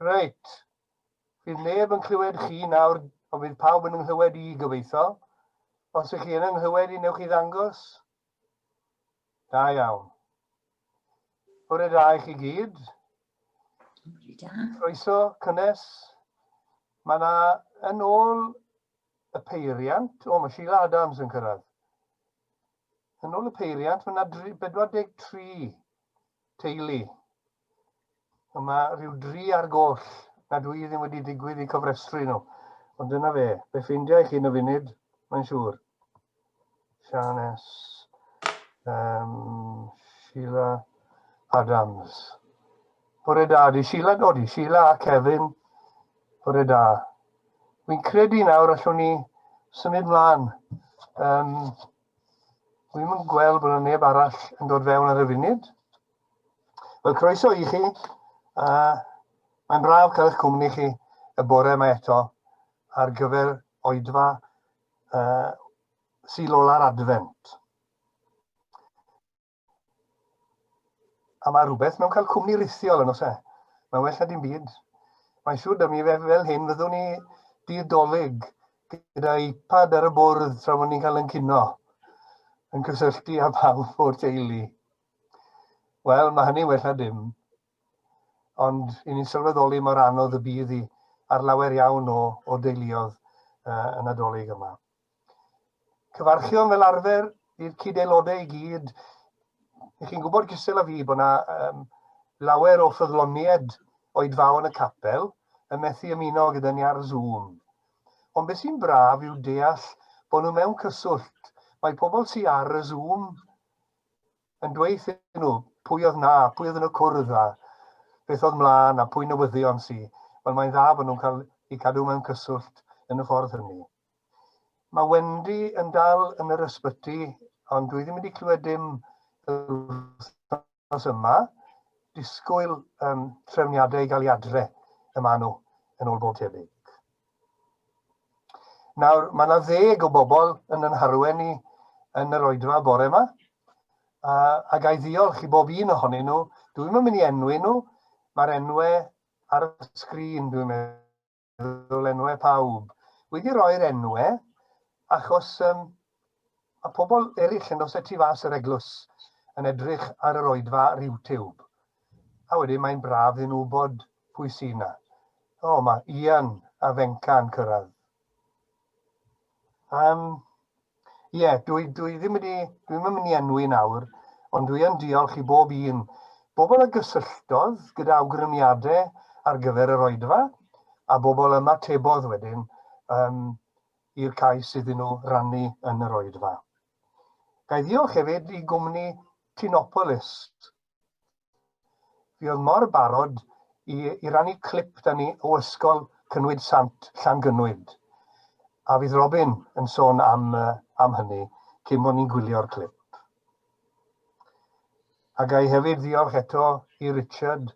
Reit. Fydd neb yn clywed chi nawr, ond fydd pawb yn nghlywed I gobeithio. Os ych chi yn nghlywed I, newch chi ddangos? Da iawn. Bore da I chi gyd. Croeso cynnes. Mae yna yn ôl y peiriant, mae Sheila Adams yn cyrraedd. Yn ôl y peiriant, mae yna 43 teulu. Mae rhyw 3 ar goll na dwi ddim wedi digwydd I cofrestru nhw. Ond dyna fe. Be ffeindio I chi yn y funud, mae'n siŵr. Sianes. Sheila Adams. Bore da, di Sheila a Kevin. Bore da. Wy'n credu nawr allwn ni symud mlaen. Wy'n mynd gweld bod yna neb arall yn dod fewn ar y funud. Wel, croeso I chi. Mae'n braf cael eich cwmni chi y bore yma eto ar gyfer oedfa sy'n ola'r Adfent. A mae rhywbeth mewn cael cwmni rithiol yn os e. Mae'n well na dim byd. Mae'n siŵr da mi fel hyn fyddwn ni Dydd Nadolig gyda iPad ar y bwrdd tra bod ni'n cael yn cynno yn cysylltu â pawb o'r teulu. Wel, mae hynny well na dim. Ond I ni'n sylweddoli mor anodd y bydd I ar lawer iawn o deuluodd y Nadolig yma. Cyfarchion fel arfer i'r cyd-aelodau I gyd. Ych chi'n gwybod gystal â fi bod yna lawer o ffyddloniaid oedfaon y capel yn methu ymuno gyda ni ar Zoom. Ond beth sy'n braf yw deall bod nhw mewn cyswllt. Mae pobl sy'n ar y Zoom yn dweud nhw pwy oedd na, pwy oedd yn y cwrdd a beth oedd mlaen a pwy newyddion sy'n. Wel, mae'n dda bod nhw'n cael eu cadw mewn cyswllt yn y ffordd hynny. Mae Wendy yn dal yn yr ysbyty, ond dwi ddim wedi clywed dim wythnos yma. Disgwyl trefniadau I gael ei adre yma nhw yn ôl bob tebyg. Nawr, mae yna 10 o bobl yn ynharwen I yn yr oedfa bore yma. A gai ddiolch I bob un ohonyn nhw. Dwi'n mynd I enwi nhw. Mae'r enwau ar y sgrin, dwi'n meddwl enwau pawb. Wedi roi'r enwau achos mae pobl eraill yn os tu fas yr eglwys yn edrych ar yr oedfa ar YouTube. A wedyn mae'n braf iddyn nhw bod pwy sy'n yna. O, mae Ian a Fenca yn cyrraedd. Dwi ddim yn mynd I enwi nawr, ond dwi yn diolch I bob un. Bobl y gysylltodd gyda awgrymiadau ar gyfer yr oedfa, a bobl ymatebodd wedyn i'r cais iddyn nhw rannu yn yr oedfa. Gai ddiolch hefyd I gwmni Tinopolis. Fi oedd mor barod I rannu clip da ni o ysgol Cynwyd Sant Llangynwyd. A fydd Robin yn sôn am hynny cyn bod ni'n gwylio'r clip. A gai hefyd ddiolch eto I Richard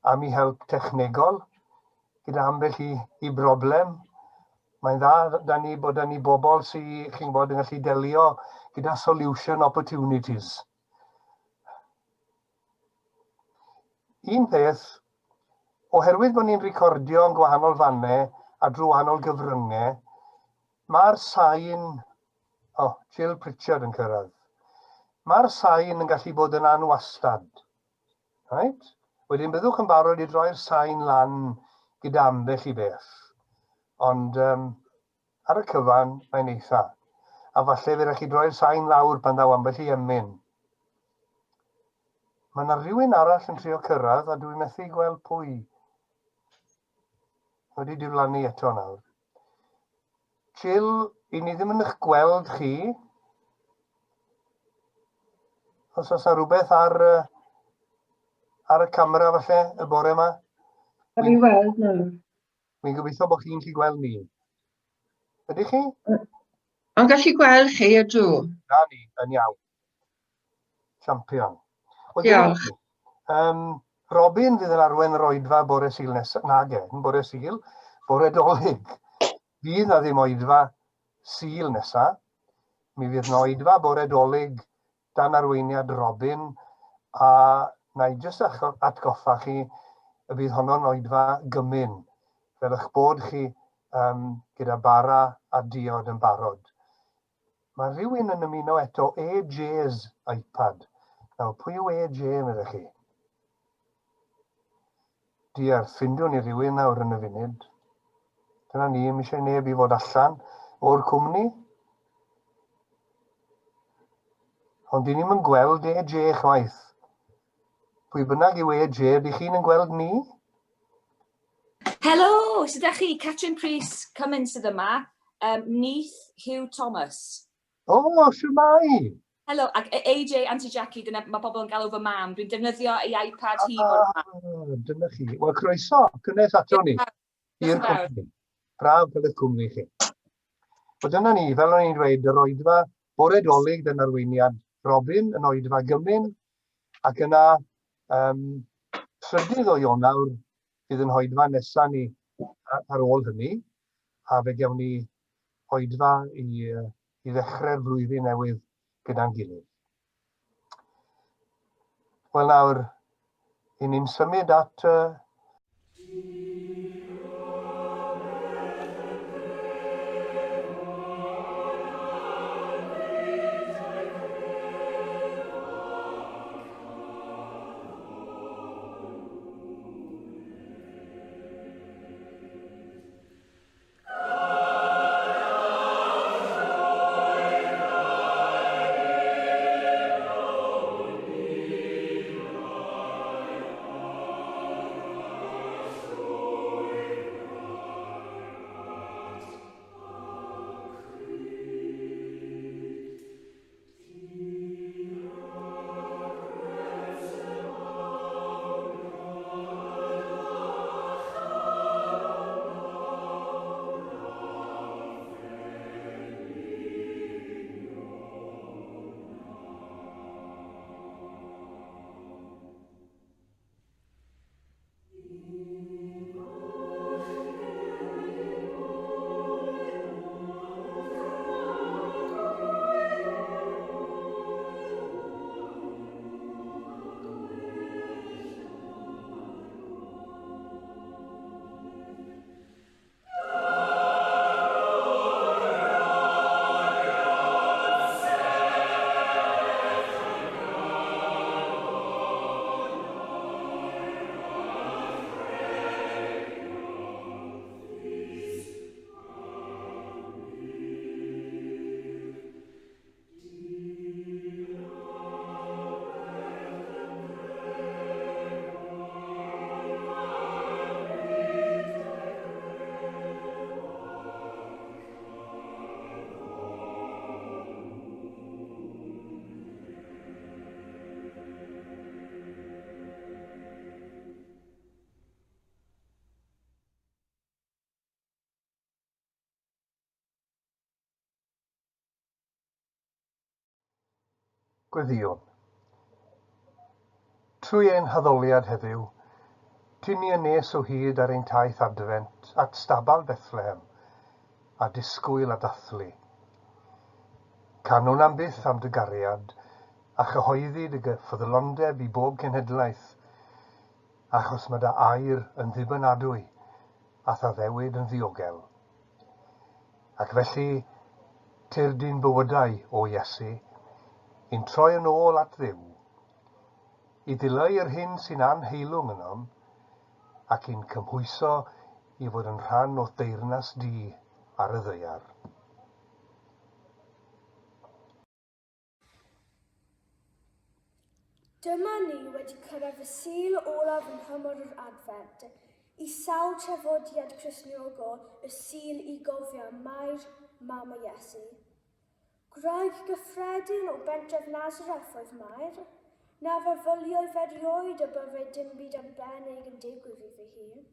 am ei help technegol gyda ambell I broblem. Mae'n dda bod da ni bobl sy'n chi'n bod yn gallu delio gyda solution opportunities. Un peth, oherwydd bod ni'n recordio yn gwahanol fannau a drwy wahanol gyfryngau, mae'r sain, Jill Pritchard yn cyrraedd, mae'r sain yn gallu bod yn anwastad. Right? Wedyn byddwch yn barod I droi'r sain lan gyda ambell I beth. Ond ar y cyfan, mae'n eitha. A falle fydd rhaid chi droi'r sain lawr pan ddaw ambell I emyn. Mae yna rhywun arall yn trio cyrraedd a dwi'n methu gweld pwy. Wedi diflannu eto nawr. Jill, I ni ddim yn eich gweld chi. Os oes yna rhywbeth ar y camera falle, y bore yma? Ar I weld nawr. Mi'n gobeithio bod chi'n gallu gweld ni. Ydych chi? Ond gallu gweld chi ydw. Na ni, yn iawn. Champion. Diolch. Robin fydd yn arwen yr oedfa bore Sul nesaf. Nage, yn bore Sul. Bore Dolig. Fydd na ddim oedfa Sul nesaf. Mi fydd na oedfa bore Dolig dan arweiniad Robin. A na I jyst atgoffa chi, y bydd honno'n oedfa gymyn, fel eich bod chi gyda bara a diod yn barod. Mae rhywun yn ymuno eto AJ's iPad. Nawr, pwy yw AJ meddwl chi? Diar, ffindiwn ni rhywun nawr yn y funud. Dyna ni, mi eisiau neb i fod allan o'r cwmni. Ond dyn ni'n gweld AJ chwaith. Pwy bynnag yw AJ, ydych chi'n gweld ni? Helo, sydd â chi? Catrin Pris, Cymun sydd yma. Neith Hugh Thomas. O, shwmai! Helo, ac AJ Anti-Jackie, dyna mae pobl yn galw fy mam. Dwi'n defnyddio ei iPad hi o'r mam. Dyna chi. Wel, croeso, cynnes ato ni. I'r cwmni. Braf fel y cwmni chi. Wel, dyna ni, fel o'n i'n dweud, yr oedfa boredolig yn arweiniad Robin, yn oedfa gymyn, ac yna trydydd o Ionawr bydd yn oedfa nesaf ni ar ôl hynny, a fe gawn ni oedfa i ddechrau'r flwyddyn newydd gyda'n gilydd. Wel nawr, i ni'n symud at Gweddiwn. Trwy ein haddoliad heddiw, tyn ni yn nes o hyd ar ein taith Adfent at stabal Bethlehem a disgwyl a dathlu. Canwn am byth am dy gariad a chyhoeddi dy ffyddlondeb i bob cenhedlaeth, achos mae dy air yn ddibynadwy a thaddewid yn ddiogel. Ac felly, turdyn bywydau o Iesu, i'n troi yn ôl at Dduw, i ddileu yr hyn sy'n anheilwng ynom, ac i'n cymhwyso i fod yn rhan o deyrnas di ar y ddaear. Dyma ni wedi cyrraedd y sul olaf yn hymor yr Adfent, i sawl trafodiad Cristnogol y sul i gofio Mair, Mam Iesu. Gwraig gyffredin o bentref Nazareth oedd Mair, na farfylioi erioed y byddai dim byd arbennig yn digwydd iddi hi.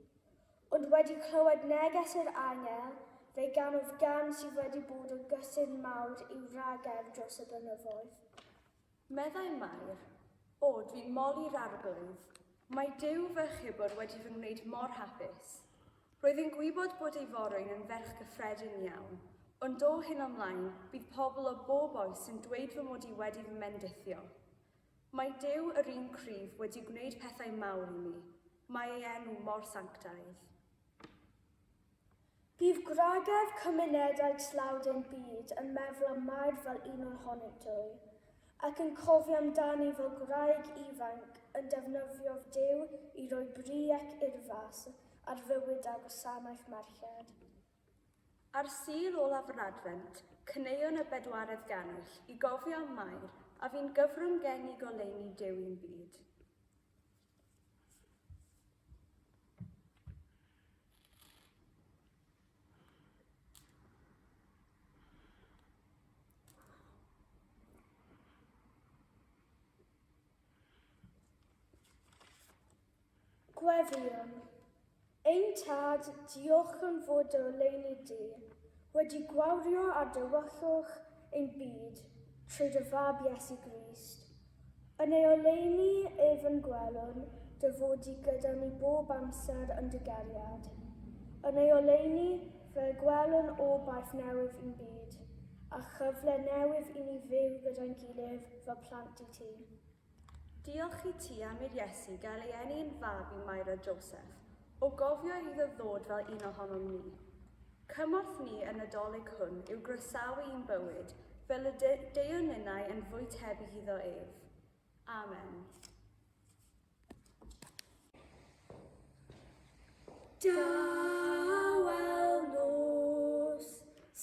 Ond wedi clywed neges yr angel, fe ganodd gan sydd wedi bod yn gysyn mawr i'w ragef dros y blynyddoedd. Meddai Mair, o, dwi'n moli'r arglwydd. Mae Duw fy chybwr wedi fy wneud mor hapus. Roedd yn gwybod bod ei forwyn yn ferch gyffredin iawn, ond o hyn ymlaen, bydd pobl o bob oes yn dweud fy mod i wedi fy mendithio. Mae Duw yr un cryf wedi gwneud pethau mawr i mi. Mae ei enw mor sanctaidd. Bydd gwragedd cymunedau tlawd ein byd yn meddwl am Mair fel un ohonynt dwy, ac yn cofio amdani fel gwraig ifanc yn defnyddio Duw i roi bri ac urfas ar fywyd a gwasanaeth merched. Ar Sul olaf yr Adfent, cyneuon y bedwaredd ganwyll i gofio am Mair a fi'n gyfrwng gen i goleuni Duw i'n byd. Gweddion, ein tad, diolch yn fod dy oleuni di, wedi gwawrio a dywyllwch ein byd trwy dy fab Iesu Grist. Yn ei oleuni ef yn gwelwn, dy fod i gyda ni bob amser yn dy geriad. Yn ei oleuni fe gwelwn o baith newydd i'n byd, a chyfle newydd i ni fyw gyda'n gilydd fel plant i ti. Diolch i ti am i'r Iesu gael ei eni'n fab i Mair a Joseph, o gofio iddo ddod fel un ohonom ni. Cymorth ni yn y Nadolig hwn yw groesawu i'n bywyd, fel y deunynnau yn fwy tebyg iddo ef. Amen. Dawel nos,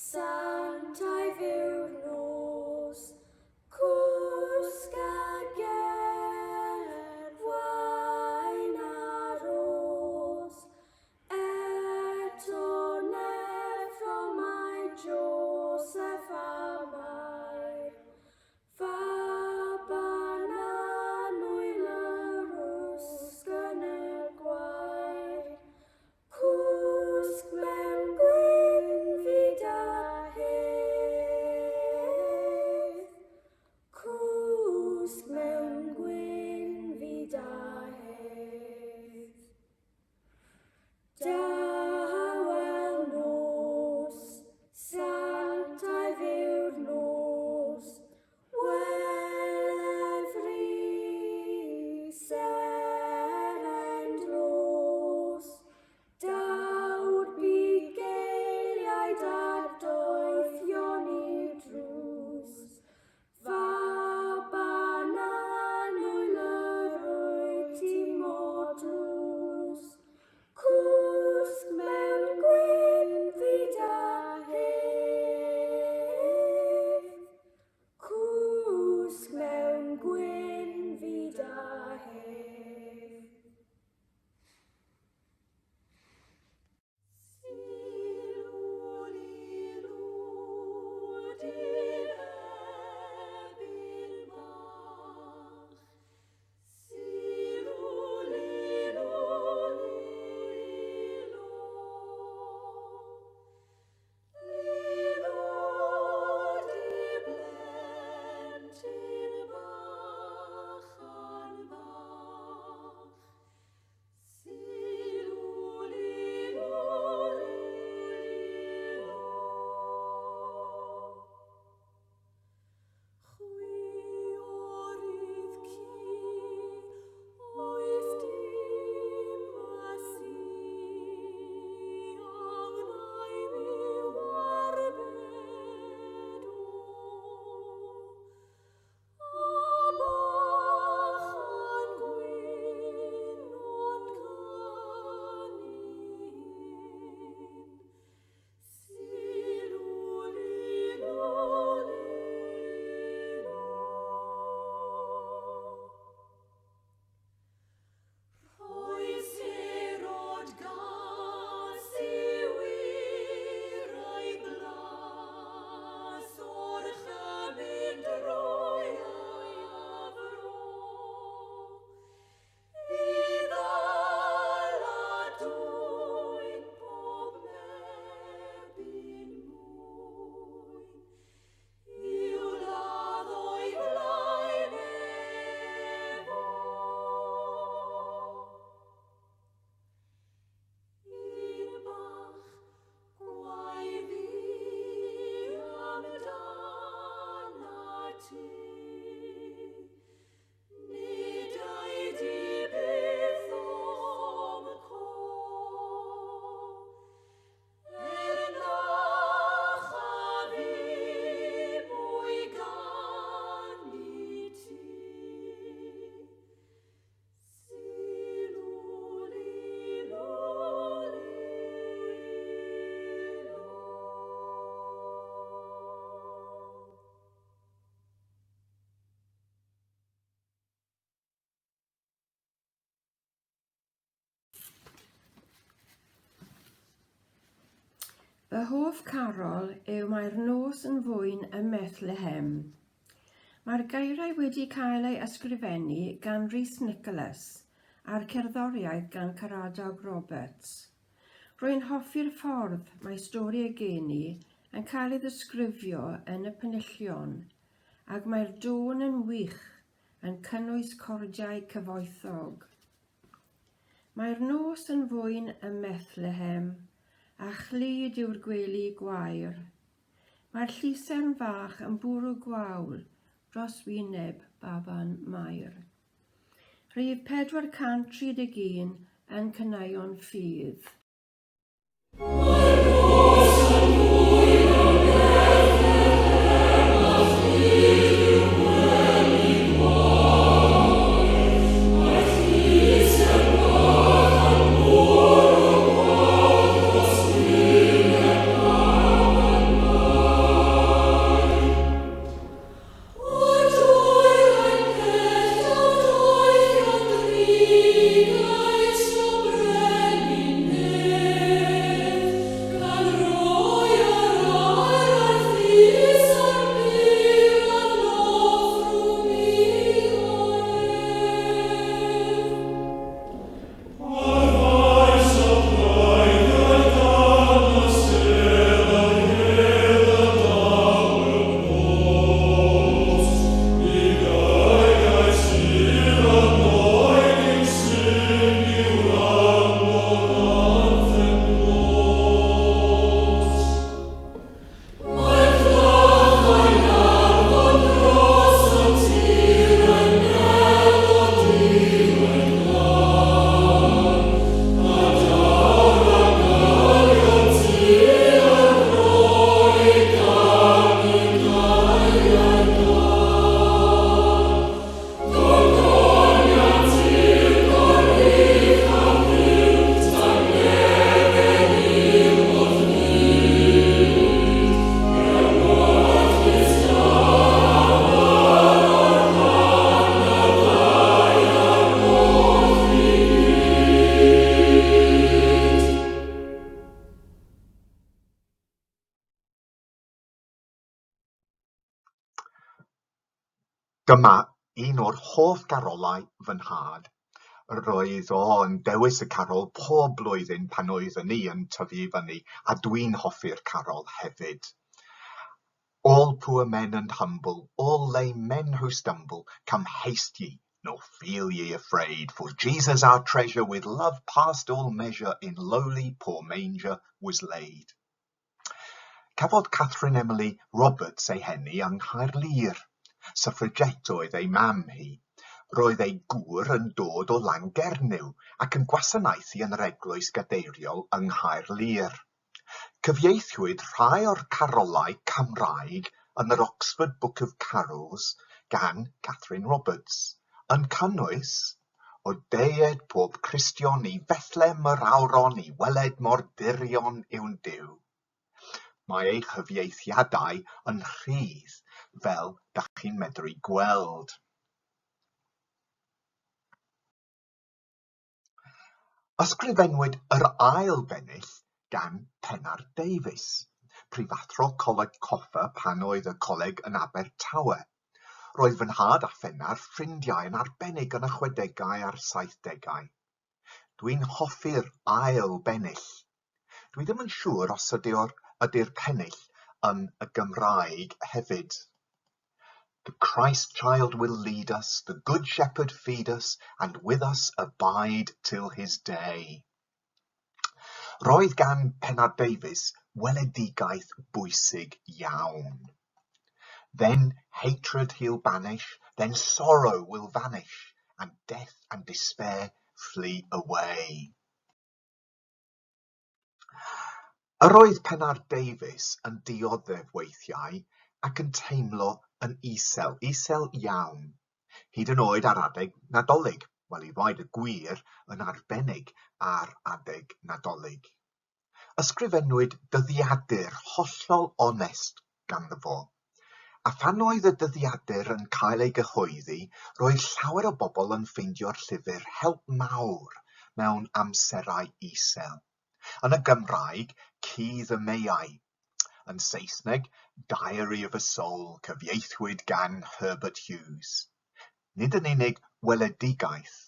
sanctaidd yw'r nos, cwsg a gerdd, wain a ros, eto neffro mae Joseph a Mair, fab a nwyl yr wsg yn y gwair, Fy hoff carol yw Mae'r nos yn fwyn ym Methlehem. Mae'r geiriau wedi cael ei ysgrifennu gan Rhys Nicholas a'r cerddoriaeth gan Caradog Roberts. Rwy'n hoffi'r ffordd mae stori y geni yn cael ei ddisgrifio yn y penillion, ac mae'r dôn yn wych yn cynnwys cordiau cyfoethog. Mae'r nos yn fwyn ym Methlehem, a chlud yw'r gwely gwair. Mae'r llusern fach yn bwrw gwawl dros wyneb baban Mair. Rhif 431 yn Caneuon Ffydd. Dyma un o'r hoff garolau fy nhad. Roedd o'n dewis y carol pob blwyddyn pan oeddwn ni yn tyfu fyny, a dwi'n hoffi'r carol hefyd. All poor men and humble, all lame men who stumble, come haste ye, nor feel ye afraid, for Jesus our treasure with love past all measure in lowly poor manger was laid. Cafodd Catherine Emily Roberts ei henni yng Nghaerlir. Suffragette oedd ei mam hi. Roedd ei gŵr yn dod o Langernyw ac yn gwasanaethu yn yr eglwys gadeiriol yng Nghaerlir. Cyfieithwyd rhai o'r carolau Cymraeg yn yr Oxford Book of Carols gan Catherine Roberts, yn cynnwys o deied pob Cristion i Bethlem yr awron i weled mor dirion yw'n Duw. Mae ei chyfieithiadau yn rhydd fel dach chi'n medru gweld. Ysgrifennwyd yr ail bennill gan Pennar Davies, prifathro Coleg Coffa pan oedd y coleg yn Abertawe. Roedd fy nhad a Phennar ffrindiau yn arbennig yn y 60au a'r 70au. Dwi'n hoffi'r ail bennill. Dwi ddim yn siŵr os ydy'r pennill yn y Gymraeg hefyd. The Christ child will lead us, the good shepherd feed us, and with us abide till his day. Roedd gan Pennar Davies weledigaeth bwysig iawn. Then hatred he'll banish, then sorrow will vanish, and death and despair flee away. Yr oedd Pennar Davies yn dioddef weithiau ac yn teimlo yn isel iawn, hyd yn oed ar adeg Nadolig, wel i ddweud y gwir yn arbennig ar adeg Nadolig. Ysgrifennwyd dyddiadur hollol onest ganddo fo, a phan oedd y dyddiadur yn cael ei gyhoeddi, roedd llawer o bobl yn ffeindio'r llyfr help mawr mewn amserau isel. Yn y Gymraeg, Cudd y Meiau. Yn Saesneg, Diary of a Soul, cyfieithwyd gan Herbert Hughes. Nid yn unig weledigaeth,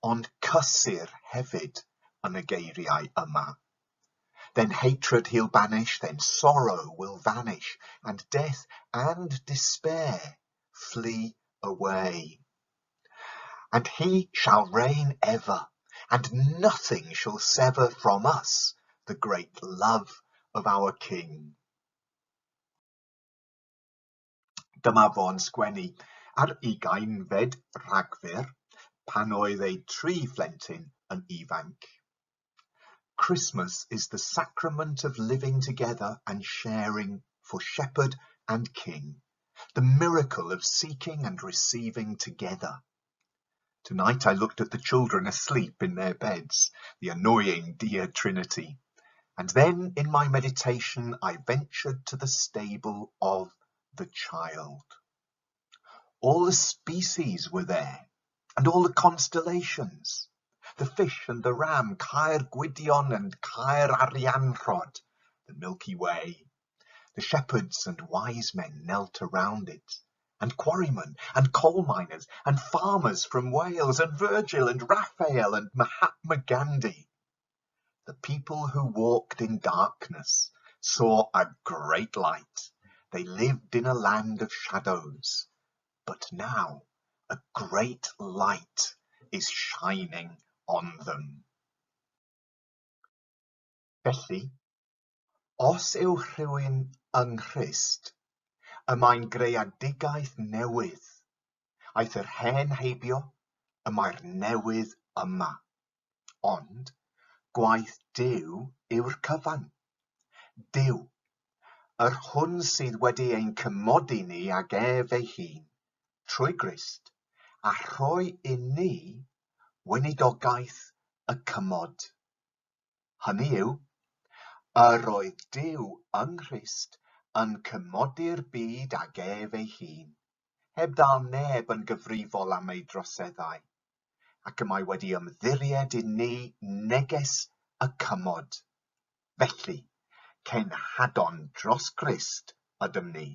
ond cysur hefyd yn y geiriau yma. Then hatred he'll banish, then sorrow will vanish, and death and despair flee away. And he shall reign ever, and nothing shall sever from us the great love of our King. Dyma fo'n sgwennu ar 20 Rhagfyr pan oedd ei 3 phlentyn yn ifanc. Christmas is the sacrament of living together and sharing for shepherd and king, the miracle of seeking and receiving together. Tonight I looked at the children asleep in their beds, the annoying dear Trinity, and then in my meditation I ventured to the stable of the child. All the species were there, and all the constellations. The fish and the ram, Caer Gwydion and Caer Arianrhod, the Milky Way. The shepherds and wise men knelt around it, and quarrymen and coal miners and farmers from Wales and Virgil and Raphael and Mahatma Gandhi. The people who walked in darkness saw a great light. They lived in a land of shadows, but now a great light is shining on them. Felly, os yw rhywun yng Nghrist, y mae'n greadigaeth newydd. Aeth yr hen heibio, y mae'r newydd yma. Ond, gwaith Duw yw'r cyfan. Duw, yr hwn sydd wedi ein cymodi ni ag ef ei hun, trwy Grist, a rhoi i ni weinidogaeth y cymod. Hynny yw, yr oedd Duw yng Nghrist yn cymodi'r byd ag ef ei hun, heb ddal neb yn gyfrifol am ei droseddau, ac y mae wedi ymddiried i ni neges y cymod. Felly, cenhadon dros Grist ydym ni,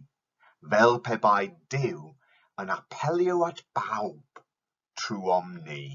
fel pe bai Duw yn apelio at bawb trwom ni.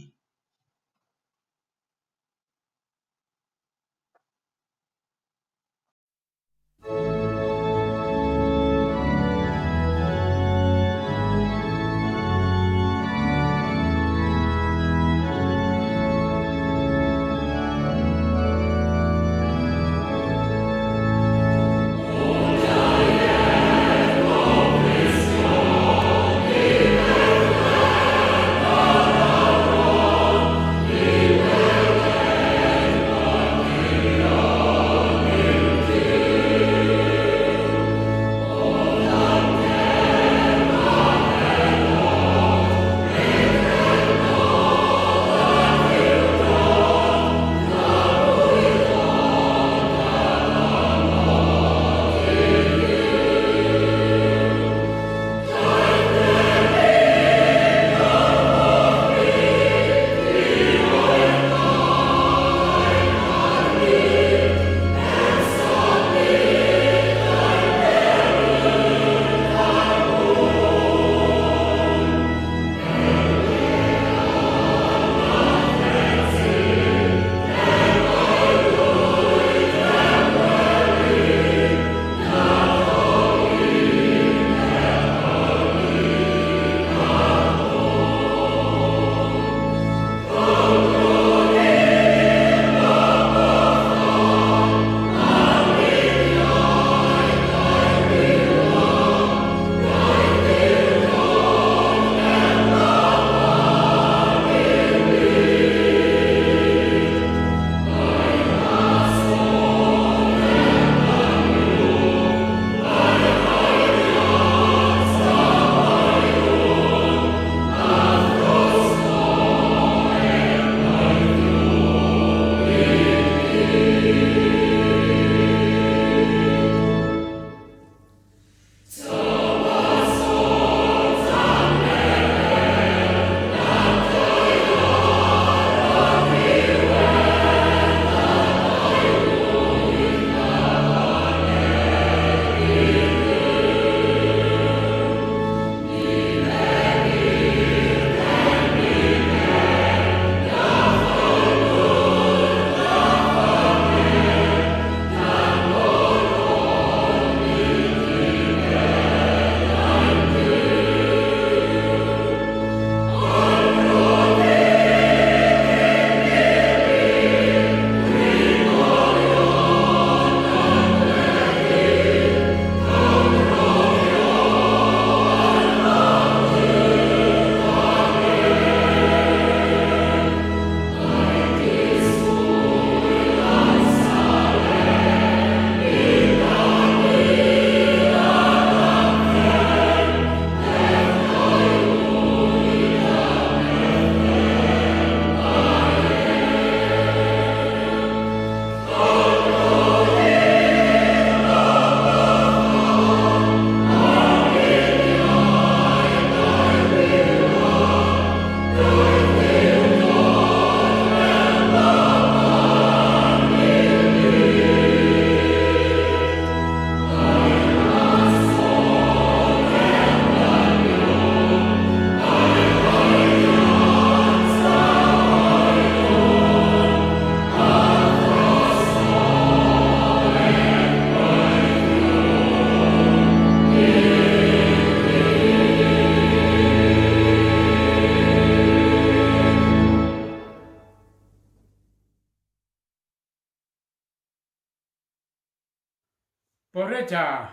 Bore da,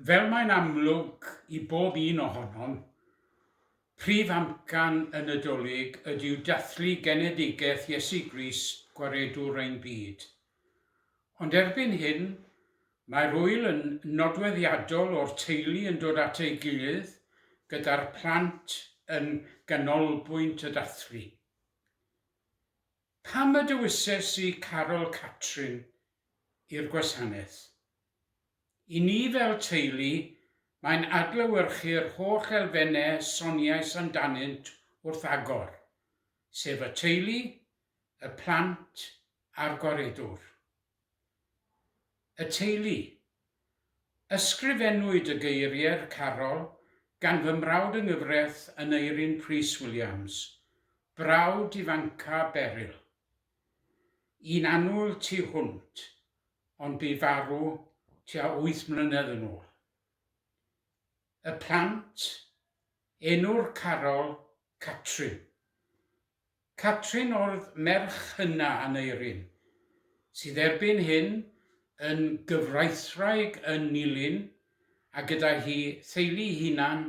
fel mae'n amlwg i bob un ohonom, prif amcan y Nadolig ydyw dathlu genedigaeth Iesu Grist gwaredwr ein byd. Ond erbyn hyn, mae'r wyl yn nodweddiadol o'r teulu yn dod at ei gilydd gyda'r plant yn ganolbwynt y dathlu. Pam y dywyses i Carol Catrin i'r gwasanaeth? I ni fel teulu, mae'n adlewyrchu'r holl elfennau soniais amdanynt wrth agor, sef y teulu, y plant a'r gwaredwr. Y teulu. Ysgrifennwyd y geiriau'r Carol gan fy mrawd yng nghyfraith yn Eirin Prys Williams, brawd ifanca Beryl. Un annwyl tu hwnt, ond bu farw tua 8 mlynedd yn ôl. Y plant, enw'r Carol, Catrin. Catrin oedd merch hynna yn Eirin, sydd erbyn hyn yn gyfraithwraig yn Nilyn a gyda hi theulu hunan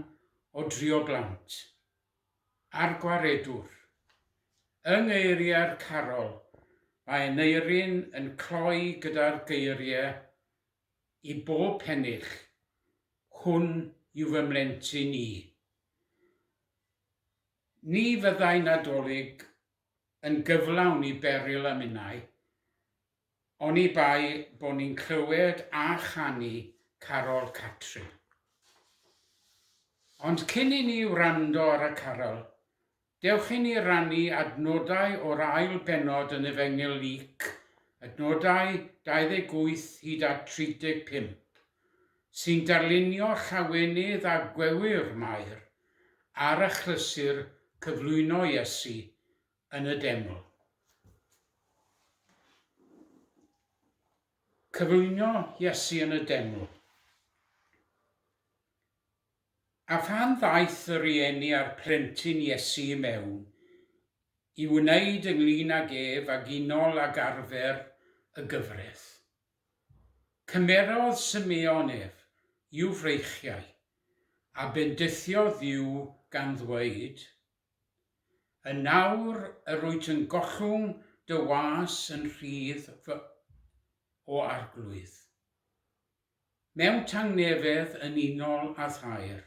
o 3 blant. A'r gwaredwr. Yng ngeiriau'r Carol, mae Eirin yn cloi gyda'r geiriau i bob pennych, hwn yw fy mlentyn i. Ni fyddai Nadolig yn gyflawn i Beryl a minnau, oni bai bod ni'n clywed a chanu Carol Catrin. Ond cyn i ni wrando ar y Carol, dewch i ni rannu adnodau o'r ail benod yn Efengyl Luc, adnodau 28 hyd at 35, sy'n darlunio llawenydd a gwewyr Mair ar achlysur cyflwyno Iesu yn y deml. Cyflwyno Iesu yn y deml. A phan ddaeth y rieni a'r plentyn Iesu i mewn, i wneud ynglyn ag ef ag unol ag arfer y gyfraith. Cymerodd Simeon ef i'w freichiau, a bendithiodd i'w gan ddweud, y nawr yr wyt yn gollwng dy was yn rhydd o arglwydd. Mewn tangnefedd yn unol a thair.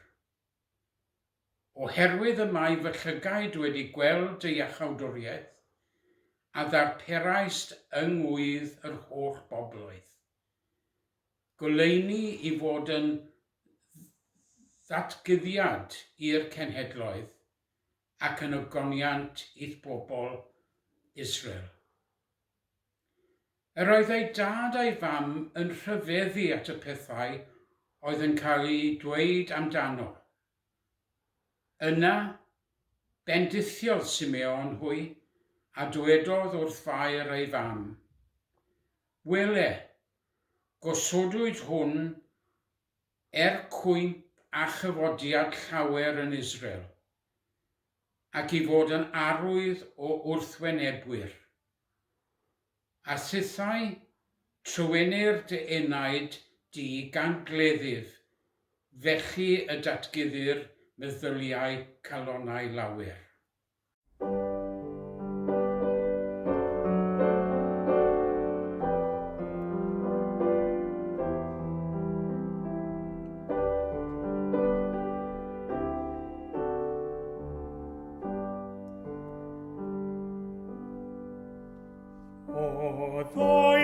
Oherwydd y mae fy llygaid wedi gweld y iachawdwriaeth a ddarperaist yngwydd yr holl bobloedd. Goleuni i fod yn ddatgyddiad i'r cenhedloedd ac yn ogoniant i'th bobl Israel. Yr oedd ei dad a'i fam yn rhyfeddu at y pethau oedd yn cael ei dweud amdano. Yna, bendithiodd Simeon hwy a dwedodd wrth faer ei fam. Wele, gosodwyd hwn cwymp a chyfodiad llawer yn Israel, ac i fod yn arwydd o wrthwynebwyr. A thithau trywynir dy enaid di gan gleddyf, felly y datgyddir meddyliau calonau lawer. Wrth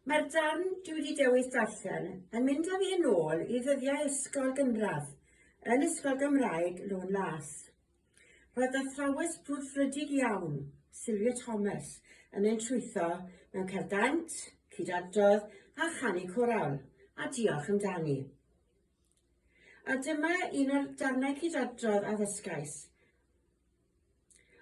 Mae'r darn dwi wedi dewis darllen yn mynd â fi yn ôl i ddyddiau ysgol gynradd yn Ysgol Gymraeg Lôn Las. Roedd athrawes brwdfrydig iawn, Sylvia Thomas, yn ein trwytho mewn cerdant, cydadrodd a chanu coral, a diolch amdani. A dyma un o'r darnau cydadrodd addysgais.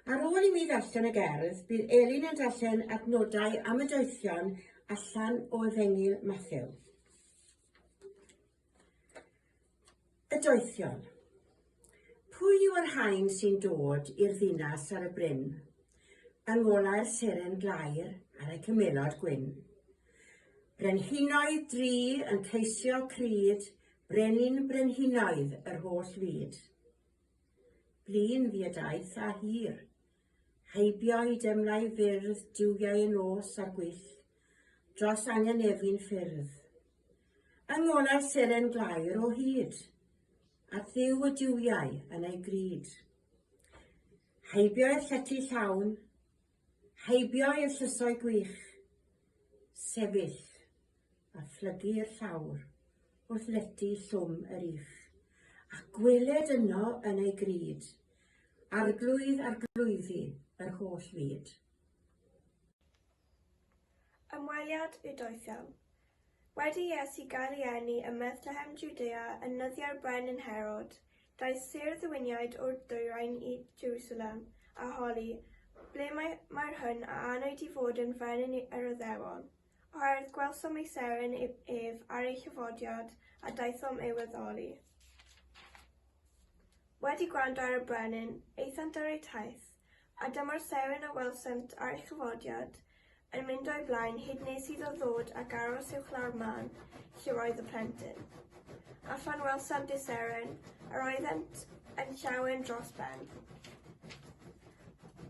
Ar ôl i mi ddarllen y gerdd, bydd Elin yn darllen adnodau am y doethion allan o Efengyl Mathew. Y doethion. Pwy yw'r rhain sy'n dod i'r ddinas ar y bryn? Yng ngolau'r seren glair ar y cymelod gwyn. Brenhinoedd dri yn ceisio cryd, brenin brenhinoedd yr holl fyd. Blin fiadaeth a hir, heibio i demlau fyrdd diwiau yn os ar gwyll, dros angenefin ffyrdd. Yng ngolau'r seren glair o hyd, a ddiw y diwiau yn ei gryd. Heibio i'r llety llawn, heibio i'r llysau gwych, sefyll a phlygu'r llawr wrth letu llwm yr if, a gweled yno yn ei gryd, arglwydd ar glwyddi yr holl fyd. Ymweliad y doethion. Wedi Iesu gael ei eni ym Methlehem Judea yn nyddiau'r brenin Herod, daeth Sir Ddiwyniaid o'r dwyrain i Jerusalem a holi, ble mae'r hyn a anwyd i fod yn frenin yr Iddewon. Oherwydd gwelsom ei seren ef ar ei chyfodiad a daethom ei weddoli. Wedi gwrando ar y brenin, eithant ar ei taith, a dyma'r seren a welsant ar ei chyfodiad, yn mynd o'i blaen hyd nes iddo ddod ac aros uwchlaw'r man lle roedd y plentyn. A phan welsant y seren, yr oeddent yn llawen dros ben.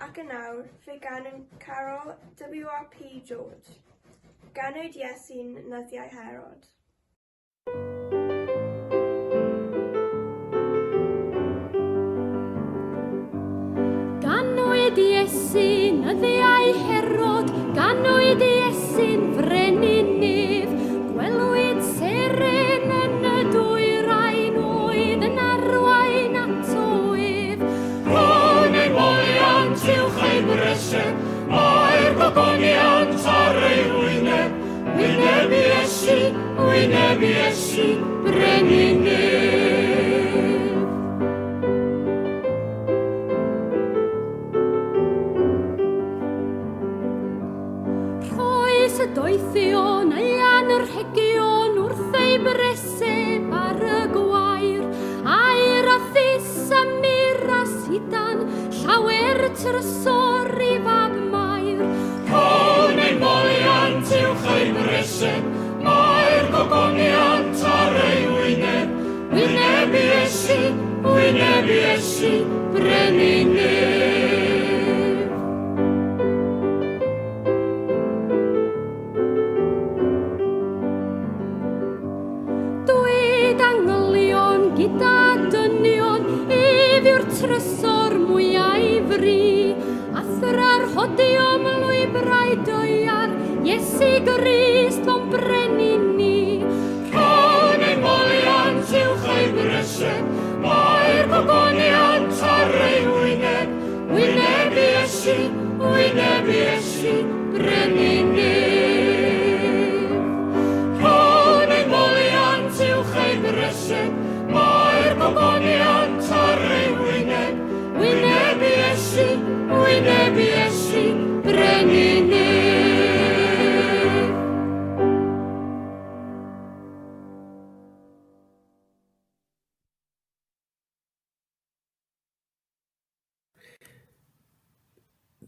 Ac yn awr, fe ganwn Carol W.R.P. George. Ganwyd Iesu'n nyddiau Herod. Ganwyd Iesu'n nyddiau Herod, ganwyd Iesu'n frenin nef, gwelwyd seren yn y dwyrain oedd yn arwain ato ef. Ro'n ein moliant uwch ei bresau, mae'r gogoniant ar ei wyneb, wyneb Iesu, brenin nef. Y doethion ei anrhegion wrth ei breseb ar y gwair, a'r athys a mir a sidan, llawer trysor i fab mair. Ro'n ein moliant uwch ei breseb, mae'r gogoniant ar ei Wynebu Iesu, wynebu Iesu, brenin nef. Dwi dangylion gyda dynion, efo'r trysor mwyaf fri, a thra'r hodiom lwybrau doiar, Iesu Grist fo'n brenin ni. Rhon ein moliant uwch ei brysau, mae'r gogoniant ar ei wyneb. Wynebu Iesu, brenin nef. Rhon ein moliant uwch ei brysau, mae'r gogoniant ar ei wyneb. Wynebu Iesu, brenin nef.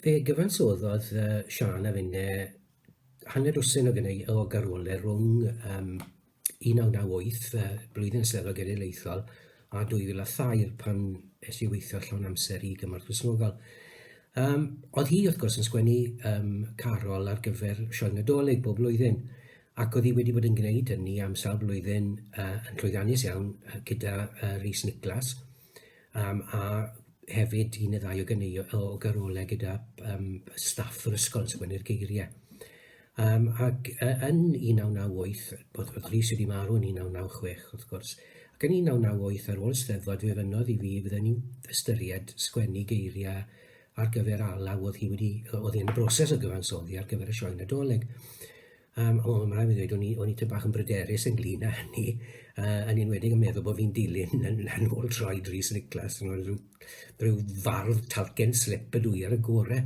Fe gyfansoddodd Sian a finne hanner wsyn o garolau rhwng 1998, blwyddyn Steddfod Genedlaethol, a 2003 pan es I weithio llawn amser I gymorth Gristnogol. Oedd hi wrth gwrs yn sgwennu carol ar gyfer sioe Nadolig bob blwyddyn, ac oedd hi wedi bod yn gwneud hynny am sawl blwyddyn yn llwyddiannus iawn gyda Rhys Nicholas, a hefyd un neu ddau o garolau gyda staff yr ysgol yn sgwennu'r geiriau. Ac yn 1998, oedd Rhys wedi marw yn 1996 wrth gwrs, ac yn 1998 ar ôl Steddfod fe fynodd I fi fydden ni'n ystyried sgwennu geiriau ar gyfer alaw oedd hi yn y broses o gyfansoddi ar gyfer y sioe Nadolig. Mae'n rhaid I ddweud, o'n I bach yn bryderus ynglyn â hynny, yn enwedig yn meddwl bod fi'n dilyn yn ôl troed Rhys Nicholas, rhyw fardd talcen slip y dwy ar y gorau.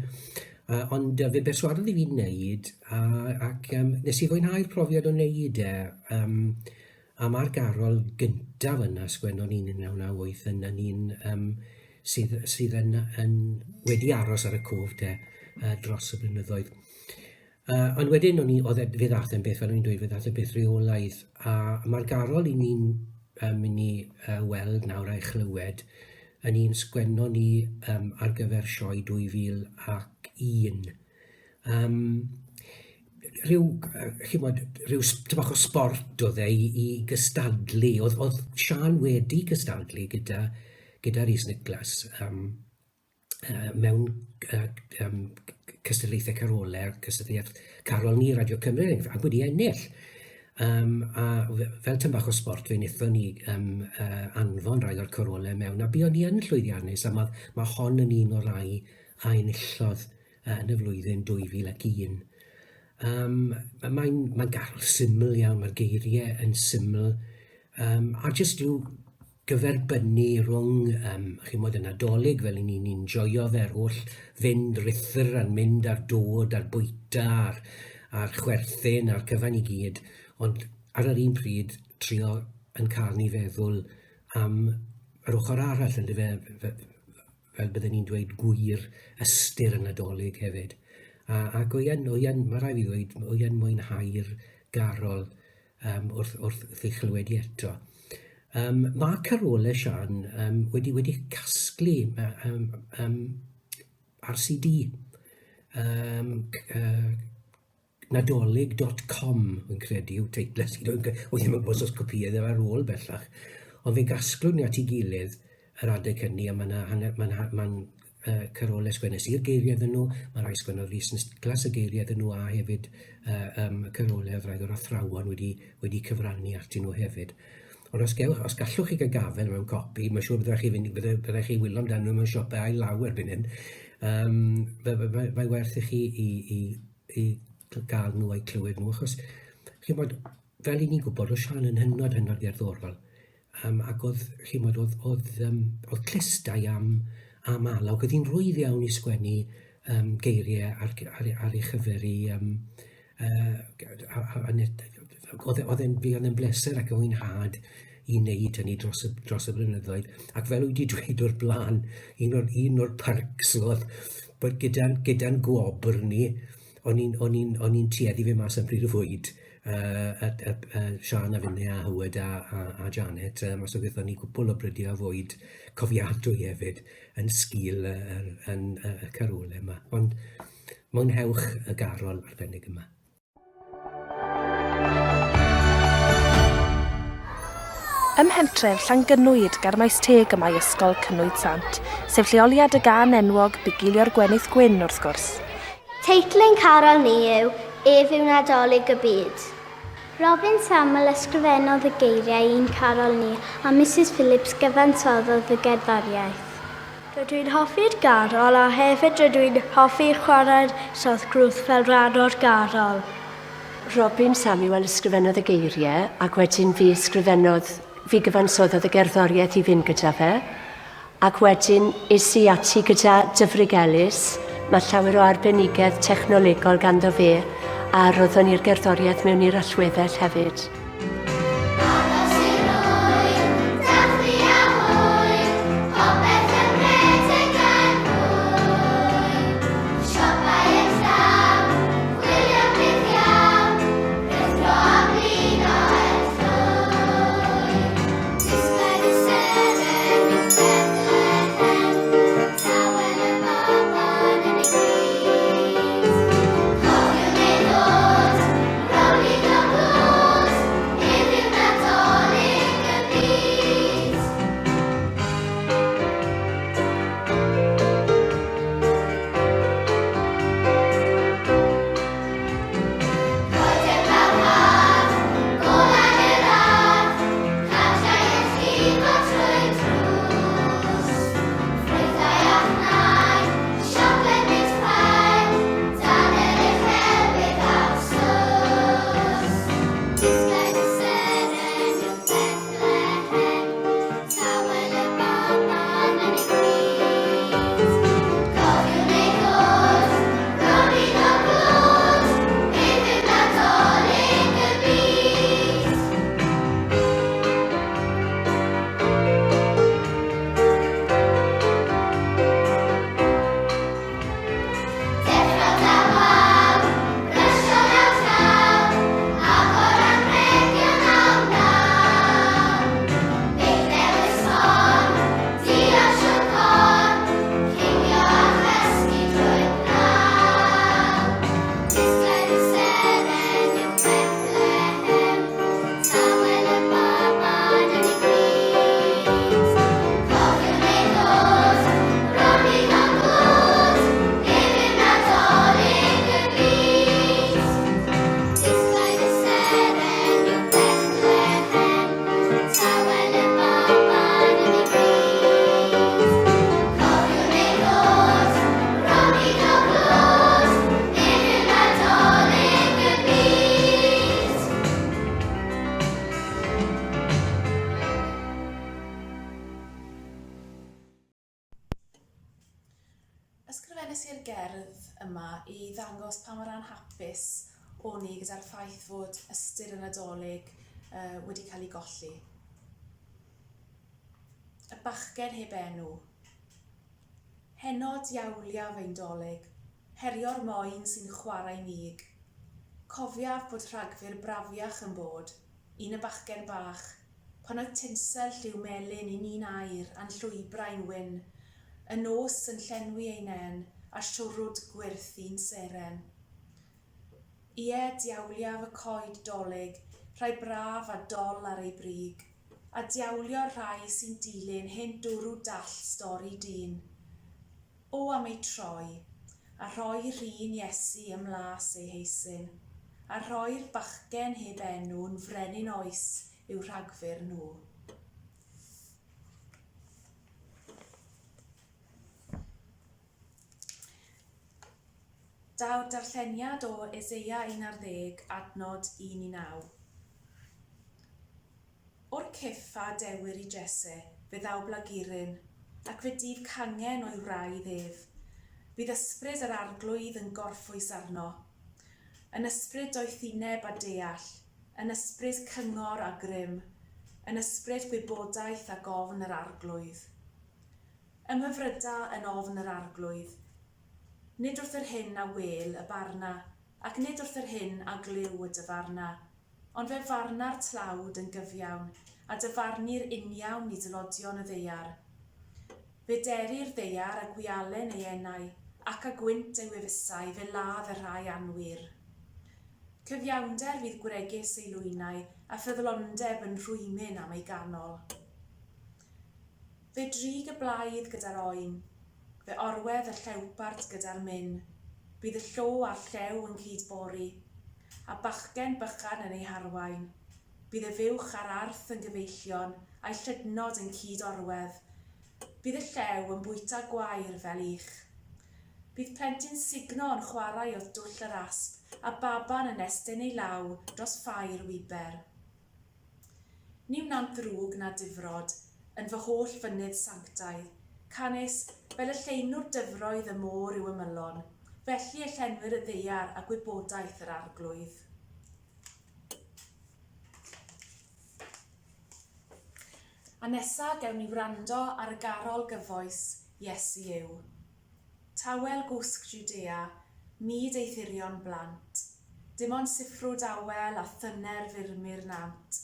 Ond fe berswadodd I fi wneud, ac nes I fwynhau'r profiad o wneud a mae'r garol gyntaf yna sgwennon ni'n 1998 yn un sydd wedi aros ar y cof dros y blynyddoedd. Ond wedyn fe ddath yn beth, fel o'n i'n dweud, fe ddath yn beth reolaidd, a mae'r garol I ni'n mynd I weld nawr a'i chlywed yn un sgwennon ni ar gyfer sioe 2001. Rhyw bach o sport oedd I gystadlu, oedd Sian wedi gystadlu gyda Rhys Nicholas mewn cystadlaethau carolau, cystadlaeth carol ni Radio Cymun, ac wedi ennill. A fel tym bach o sport, fe wnaethon ni anfon rai o'r carolau mewn, a buon ni yn llwyddiannus, a mae hon yn un o rai a enillodd yn y flwyddyn 2001. Mae'n garol syml iawn, mae'r geiriau yn syml, a jyst rhyw gyferbynnu rhwng y Nadolig fel ni'n joio fer oll fynd rythr yn mynd ar dod, ar bwyta, ar chwerthin, ar cyfan I gyd, ond ar yr un pryd trio yn cael ni feddwl am yr ochr arall, fel byddwn ni'n dweud gwir ystyr y Nadolig hefyd. Ac mae rhaid I ddweud, wy'n mwynhau'r garol wrth ei chlywed I eto. Mae carolau Sian wedi casglu ar CD. Nadolig.com yn credu yw teitl sydd oedd ddim yn bod os copïau ar ôl bellach. Ond fe gasglwn ni at ei gilydd yr adeg hynny, a mae'n carolau sgwennes i'r geiriau ddyn nhw, mae rai sgwennodd Rhys Nicholas y geiriau ddyn nhw, a hefyd carolau rai o'r athrawon wedi cyfrannu atyn nhw hefyd. Ond os gallwch chi gael gafel mewn copi, mae'n siŵr byddai chi wylo amdano mewn siopau ail law erbyn hyn. Mae werth I chi I gael nhw a'i clywed nhw, achos fel I ni'n gwybod, oedd Sian yn hynod gerddorol. Ac oedd clustau am alaw, oedd hi'n rwydd iawn I sgwennu geiriau ar ei chyferu. Oedd e'n bleser ac yn wynhad I wneud hynny dros y blynyddoedd. Ac fel wedi dweud o'r blaen, un o'r perks oedd bod gyda'n gwobr ni, o'n i'n tueddu fe mas am pryd o fwyd, Sian a Finne a Hywed a Janet, mas o gyda ni gwbl o brydiau fwyd cofiadwy hefyd yn sgil yn y carole yma. Ond mwynhewch y garol arbennig yma. Ym Mhentref Llangynwyd gar maes teg yma i Ysgol Cynwyt Sant, sef lleoliad y gan enwog bugilio'r gwenith gwyn wrth gwrs. Teitl ein carol ni yw Ef yw Nadolig y byd. Robin Samuel ysgrifennodd y geiriau un carol ni a Mrs Phillips gyfansoddodd y gerddoriaeth. Rydw i'n hoffi'r garol a hefyd rydw i'n hoffi chwarae soth grwth fel rhan o'r garol. Robin Samuel ysgrifennodd y geiriau ac wedyn fi gyfansoddodd y gerddoriaeth i fynd gyda fe. Ac wedyn is i ati gyda Dyfrig Ellis, mae llawer o arbenigedd technolegol ganddo fe a roeddwn i'r gerddoriaeth mewn i'r allweddell hefyd. Ysgrifennes i'r gerdd yma i ddangos pa mor anhapus o'n i gyda'r ffaith fod ystyr y Nadolig wedi cael ei golli. Y bachgen heb enw. Henod iawliaf ein dolyg, herio'r moyn sy'n chwarae mig. Cofiaf bod Rhagfyr brafiach yn bod, un y bachgen bach, pan oedd tinsel lliw melyn i ni'n air a'n llwybrau'n wyn, y nos yn llenwi ein nen a siwrwd gwyrth un seren. Ie diawliaf y coed dolyg, rhai braf a dol ar ei brig, a diawlio'r rhai sy'n dilyn hyn dwrw dall stori dyn. O am ei troi, a rhoi'r un Iesu ymlas ei heisyn, a rhoi'r bachgen heb enw'n frenin oes yw Rhagfyr nhw. Daw darlleniad o Eseia 11, adnod 1-9. O'r cyff a dewir i Jesse, fe ddaw blaguryn, ac fe dydd cangen o'i wraidd ef. Bydd ysbryd yr arglwydd yn gorffwys arno. Yn ysbryd doethineb a deall, yn ysbryd cyngor a grym, yn ysbryd gwybodaeth a gofn yr arglwydd. Ymhyfryda yn ofn yr arglwydd, nid wrth yr hyn a wel y barna, ac nid wrth yr hyn a glyw y dyfarna, ond fe farna'r tlawd yn gyfiawn a dyfarnu'r uniawn i dylodion y ddeiar. Fe derir ddeiar a gwialen ei enau ac a gwynt ei wefusau fe ladd y rhai anwyr. Cyfiawnder fydd gwregus ei lwynau a ffyddlondeb yn rhwymyn am ei ganol. Fe drig y blaidd gyda'r oen, fe orwedd y llewbart gyda'r myn, bydd y llo a'r llew yn cydbori, a bachgen bychan yn ei harwain, bydd y fuwch ar arth yn gyfeillion a'i llydnod yn cydorwedd, bydd y llew yn bwyta gwair fel ich. Bydd plentyn signo yn chwarae wrth dwll yr asp, a baban yn estyn ei law dros ffair wiber. Ni wna'n ddrwg na difrod, yn fy holl fynydd sanctaidd, canes fel y lleunwr dyfroedd y môr yw ymylon, felly y llenwyr y ddeiar a gwybodaeth yr arglwydd. A nesa gewn ni wrando ar y garol gyfoes Iesu yw. Tawel gwsg Judea, myd eithirion blant, dim ond siffrwd awel a thyner furmur nant,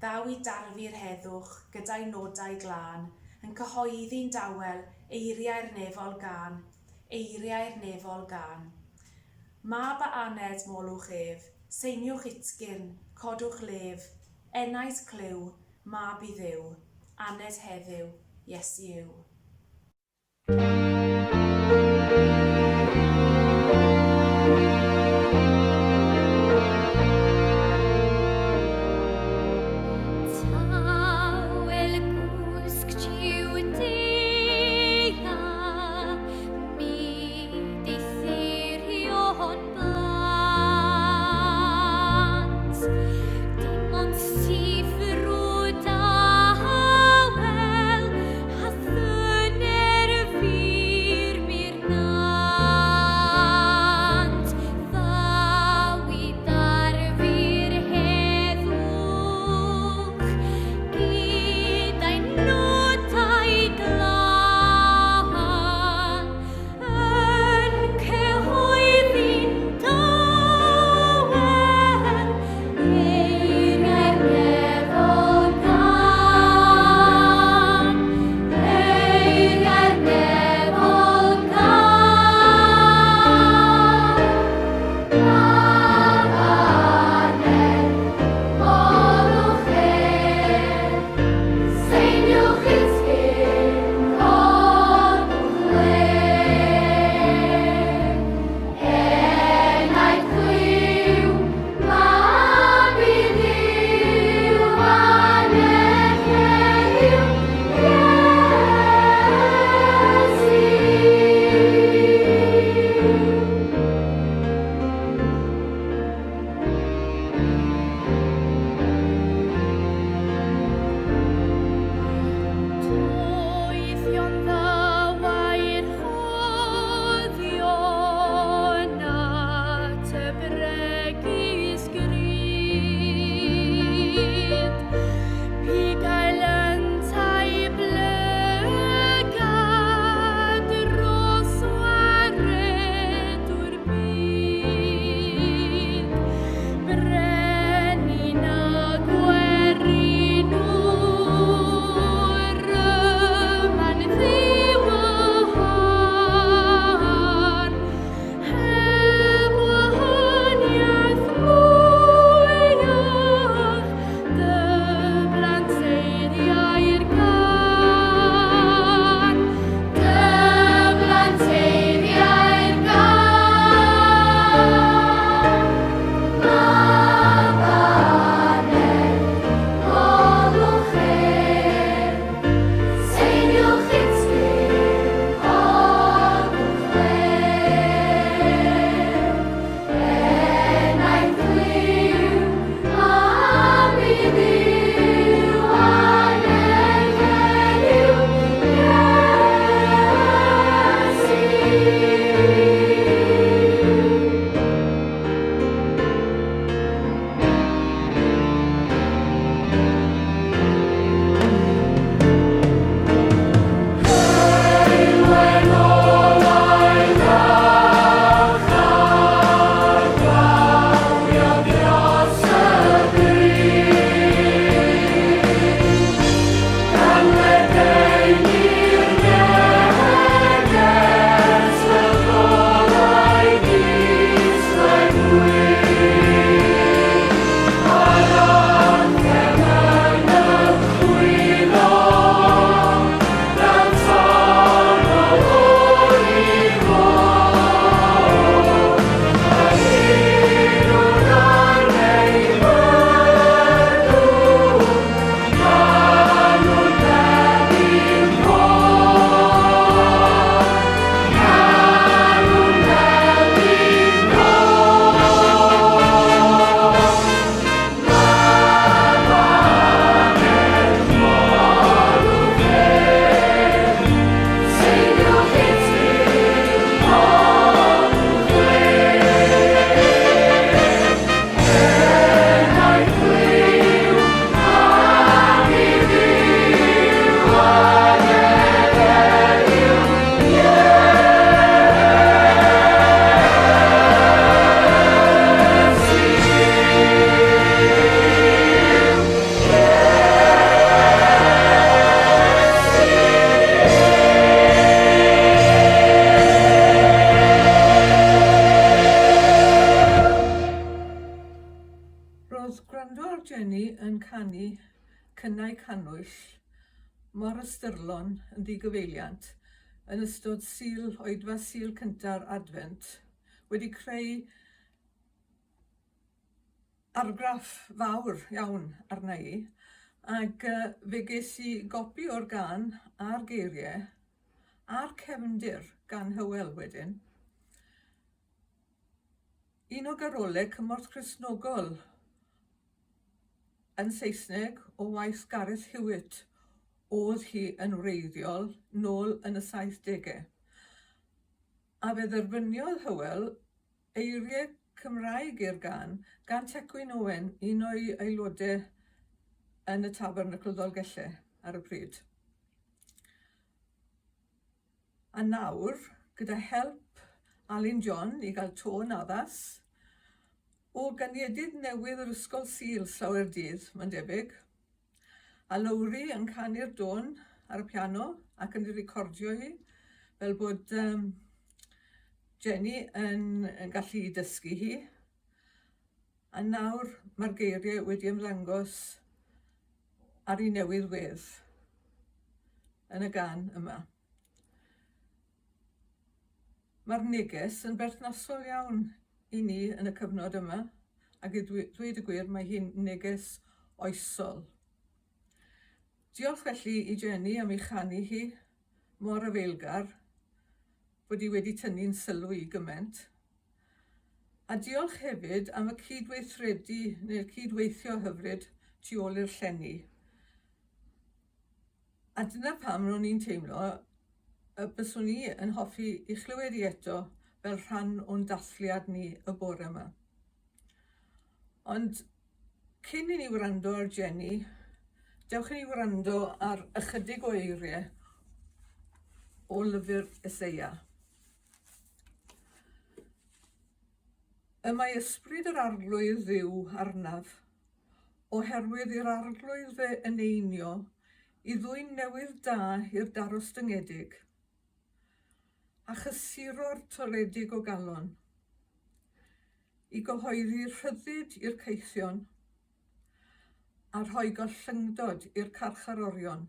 ddaw i darfu'r heddwch gyda'i nodau glân, yn cyhoeddi'n dawel eiriau'r nefol gan, eiriau'r nefol gan. Mab a aned molwch ef, seiniwch itgyn, codwch lef, enaid clyw, mab i ddiw, aned heddiw, Iesu yw. Dim ond siffrwd awel a Annwyll, mor ystyrlon yn ddigyfeiliant yn ystod oedfa Sul cyntaf Adfent wedi creu argraff fawr iawn arna i, ac fe ges I gopi o'r gan a'r geiriau a'r cefndir gan Hywel wedyn. Un o garolau cymorth Cristnogol yn Saesneg o waith Gareth Hewitt oedd hi yn wreiddiol nôl yn y 70au. A fe dderfyniodd Hywel eiriau Cymraeg i'r gan Tecwyn Owen, un o'i aelodau yn y Tabernacl Pen-y-Bont ar y pryd. A nawr, gyda help Alun John I gael tôn addas, o ganiadydd newydd yr Ysgol Sul llawer dydd, mae'n debyg, a Lowri yn canu'r dôn ar y piano ac yn ei recordio hi, fel bod Jenny yn gallu dysgu hi. A nawr mae'r geiriau wedi ymddangos ar ei newydd wedd yn y gan yma. Mae'r neges yn berthnasol iawn I ni yn y cyfnod yma, ac I ddweud y gwir mae hi'n neges oesol. Diolch felly I Jenny am ei chanu hi mor afeilgar, bod I wedi tynnu'n sylw I gymaint. A diolch hefyd am y cydweithredu neu'r cydweithio hyfryd tu ôl i'r llenni. A dyna pam ro'n i'n teimlo byswn I yn hoffi I chlywed I eto fel rhan o'n dathliad ni y bore yma. Ond cyn I ni wrando ar Jenny, dewch I ni wrando ar ychydig o eiriau o lyfr Eseia. Y mae ysbryd yr arglwydd ddiw arnaf, oherwydd i'r arglwydd fe eneinio I ddwy'n newydd da i'r daros dyngedig, a chysuro'r toredig o galon, I gyhoeddi rhyddid i'r ceithion, a rhoi gollyngdod i'r carcharorion,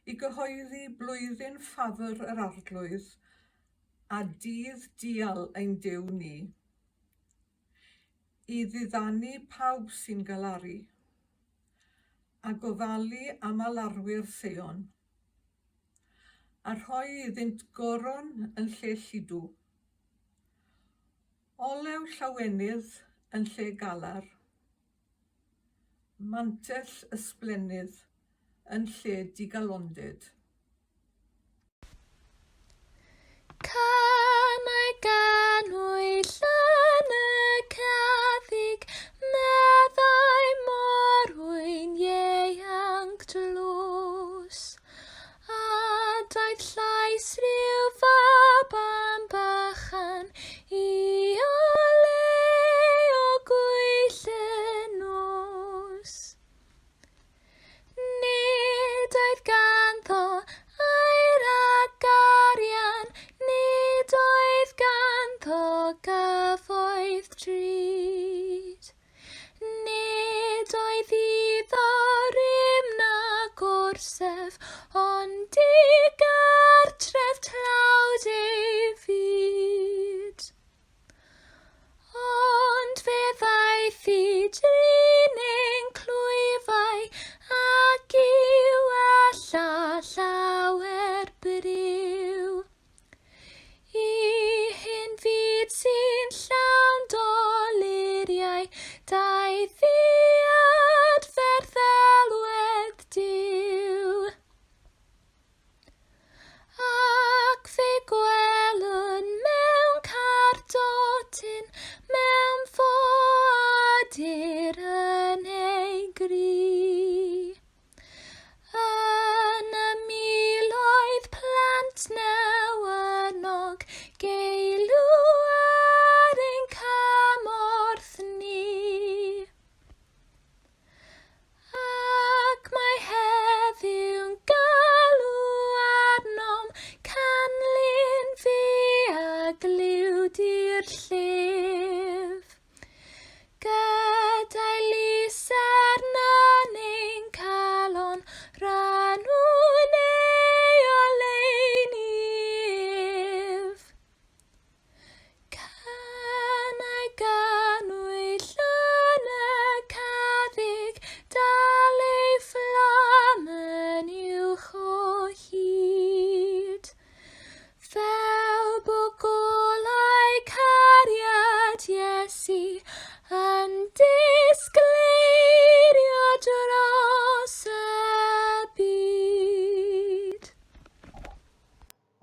I gyhoeddi blwyddyn ffafr yr arglwydd, a dydd dial ein Duw ni, I ddiddannu pawb sy'n galaru, a gofalu am alarwyr Sion, a rhoi iddynt goron yn lle lludw, olew llawenydd yn lle galar, mantell ysblenydd yn lle digalondyd. Mae ganwyll yn y caddig, meddai morwyn ieuanc dlws, a daeth llais rhyw faban bachan I ole o gwyll y nos. Nid oedd ganddo air ag arian, nid oedd ganddo gyfle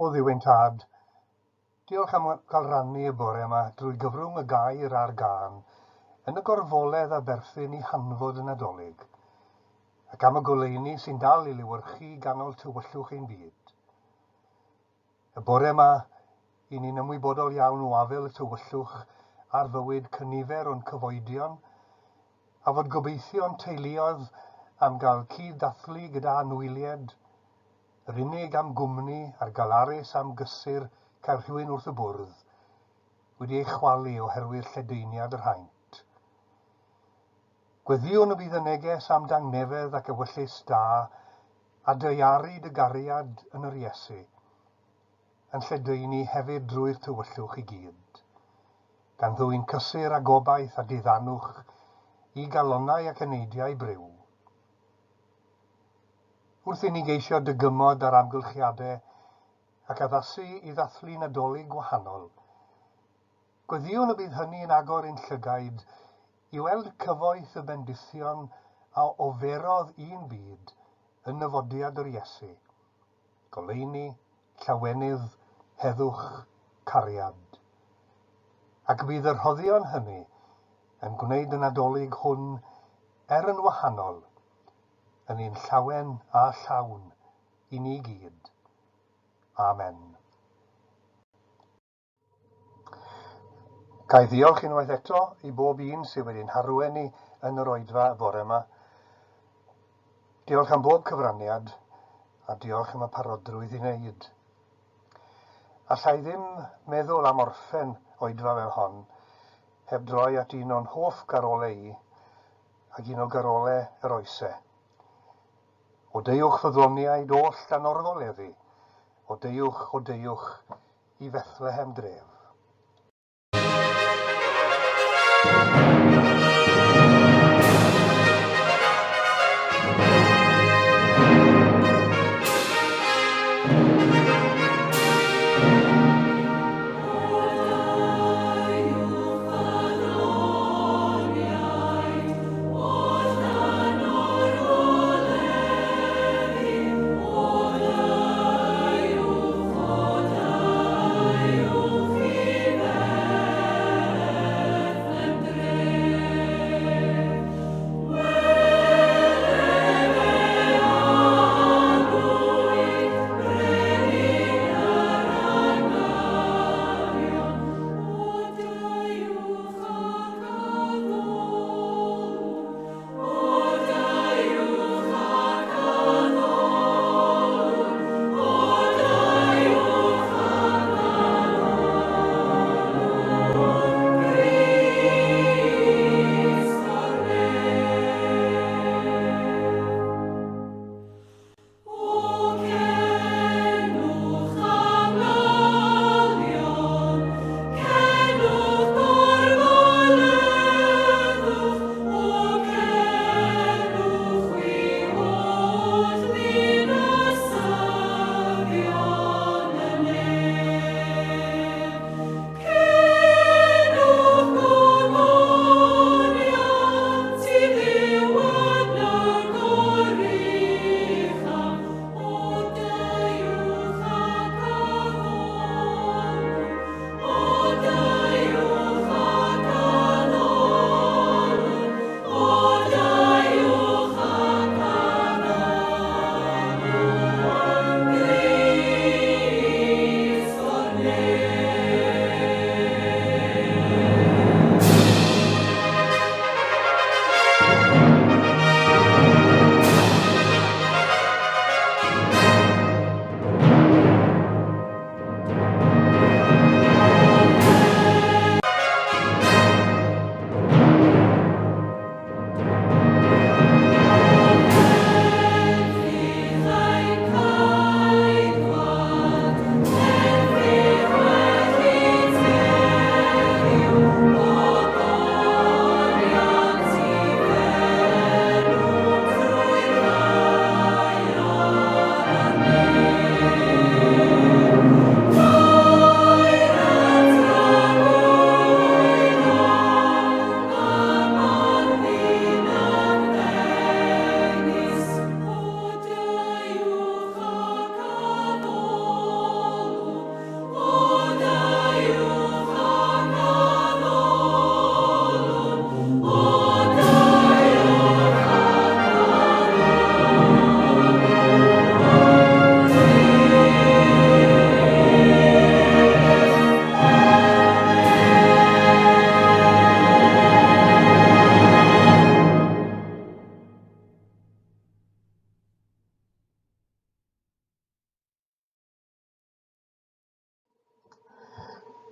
o ddiwyntad. Diolch am cael rannu y bore yma drwy gyfrwng y gair a'r gan yn y gorfoledd a berthyn i hanfod y Nadolig, ac am y goleuni sy'n dal i liwyrchu ganol tywyllwch ein byd. Y bore yma, i ni'n ymwybodol iawn o afel y tywyllwch a'r fywyd cynifer o'n cyfoedion, a fod gobeithio'n teuluodd am gael cyd-dathlu gyda anwyliad, yr unig am gwmni a'r galarus am gysur cael rhywun wrth y bwrdd, wedi ei chwalu oherwydd lledaeniad yr haint. Gweddiwn y bydd y neges am dangnefedd ac ewyllus da, a deiaru dy gariad yn yr Iesu, yn lledaenu hefyd drwy'r tywyllwch i gyd, gan ddwy'n cysur a gobaith a diddanwch i galonnau ac eneidiau bryw. Wrth i ni geisio dygymod ar amgylchiadau ac addasu i ddathlu Nadolig gwahanol, gweddiwn y bydd hynny'n agor ein llygaid i weld cyfoeth y bendithion a oferodd un byd yn nyfodiad yr Iesu, goleuni, llawenydd, heddwch, cariad. Ac bydd yr rhoddion hynny yn gwneud y Nadolig hwn yn wahanol, yn un llawen a llawn i ni gyd. Amen. Gai ddiolch unwaith eto i bob un sydd wedi'n harwenu yn yr oedfa bore yma. Diolch am bob cyfraniad a diolch am y parodrwydd i wneud. Allai ddim meddwl am orffen oedfa fel hon heb droi at un o'n hoff garolau i ac un o garolau yr oesau. O deiwch fyddloniaid oll dan orfoleddi, o deiwch i Fethlehem dref.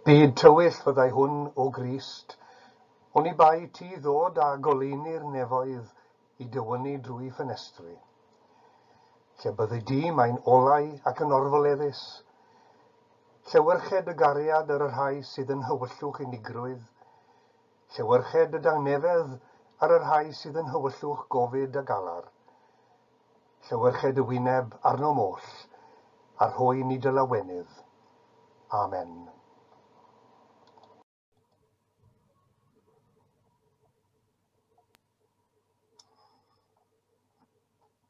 Byd tywyll fyddai hwn o Grist, ond i bai ti ddod a goleuni'r nefoedd i dywynu drwy ffenestri. Lle byddu di mae'n olau ac yn orfoleddus, llewyrched y gariad ar y rhai sydd yn hywyllwch unigrwydd, llewyrched y dangnefedd ar y rhai sydd yn hywyllwch gofid a galar, llewyrched y wyneb arno moll, a'r hwy ni dylawenydd. Amen.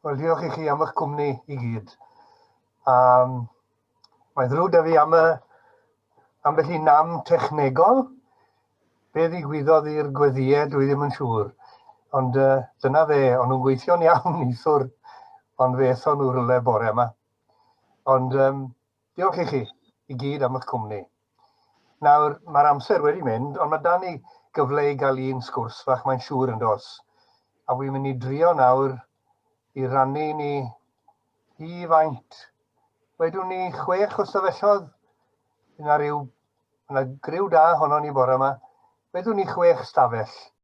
Wel, diolch i chi am eich cwmni i gyd. Mae'n ddrwg da fi ambell i nam technegol. Be ddigwyddodd i'r gweddiau, dwi ddim yn siŵr. Ond dyna fe, ond nhw'n gweithio'n iawn neithwr, ond fe eithon nhw rhywle bore yma. Ond diolch i chi i gyd am eich cwmni. Nawr, mae'r amser wedi mynd, ond mae da ni gyfle i gael un sgwrs fach, mae'n siŵr yn dos. A wy'n mynd i drio nawr i rannu ni i faint. Wedwn ni 6 o stafellodd. Yna griw da honno ni bore yma. Wedwn ni 6 stafell.